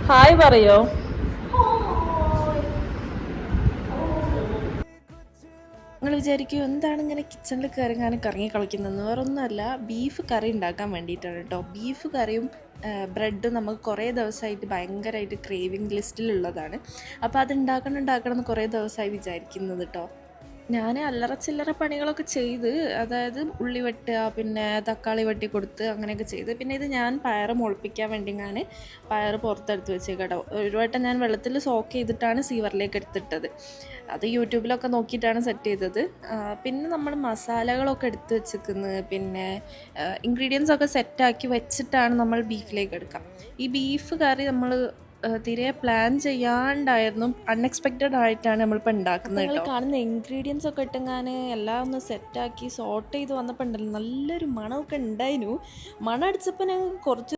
Hi പറയോ. നിങ്ങൾ വിചാരിക്കും എന്താണ് ഇങ്ങനെ കിച്ചണിൽ കയറി കറങ്ങി കളിക്കുന്നതെന്ന്. വേറൊന്നുമല്ല, ബീഫ് കറി ഉണ്ടാക്കാൻ വേണ്ടിയിട്ടാണ് കേട്ടോ. ബീഫ് കറിയും ബ്രെഡും നമുക്ക് കുറേ ദിവസമായിട്ട് ഭയങ്കരമായിട്ട് ക്രേവിങ് ലിസ്റ്റിലുള്ളതാണ്. അപ്പോൾ അത് ഉണ്ടാക്കണം എന്ന് കുറേ ദിവസമായി വിചാരിക്കുന്നത് കേട്ടോ. ഞാൻ അല്ലറ ചില്ലറ പണികളൊക്കെ ചെയ്ത്, അതായത് ഉള്ളി വെട്ടുക, പിന്നെ തക്കാളി വെട്ടി കൊടുത്ത് അങ്ങനെയൊക്കെ ചെയ്ത്. പിന്നെ ഇത് ഞാൻ പയറ് മുളപ്പിക്കാൻ വേണ്ടി ഞാൻ പയറ് പുറത്തെടുത്ത് വെച്ചേക്കട്ടോ. ഒരു വട്ടം ഞാൻ വെള്ളത്തിൽ സോക്ക് ചെയ്തിട്ടാണ് സീവറിലേക്ക് എടുത്തിട്ടത്. അത് യൂട്യൂബിലൊക്കെ നോക്കിയിട്ടാണ് സെറ്റ് ചെയ്തത്. പിന്നെ നമ്മൾ മസാലകളൊക്കെ എടുത്ത് വെച്ചിരിക്കുന്നത്, പിന്നെ ഇൻഗ്രീഡിയൻസ് ഒക്കെ സെറ്റാക്കി വെച്ചിട്ടാണ് നമ്മൾ ബീഫിലേക്ക് എടുക്കുക. ഈ ബീഫ് കറി നമ്മൾ തീരെ പ്ലാൻ ചെയ്യാണ്ടായിരുന്നു, അൺഎക്സ്പെക്റ്റഡ് ആയിട്ടാണ് നമ്മളിപ്പോൾ ഉണ്ടാക്കുന്നത് കേട്ടോ. കാണുന്ന ഇൻഗ്രീഡിയൻസ് ഒക്കെ ഇട്ടെങ്ങാൻ എല്ലാം ഒന്ന് സെറ്റാക്കി സോർട്ട് ചെയ്ത് വന്നപ്പോൾ ഉണ്ടല്ലോ, നല്ലൊരു മണമൊക്കെ ഉണ്ടായിരുന്നു. മണം അടിച്ചപ്പോൾ ഞങ്ങൾക്ക് കുറച്ച്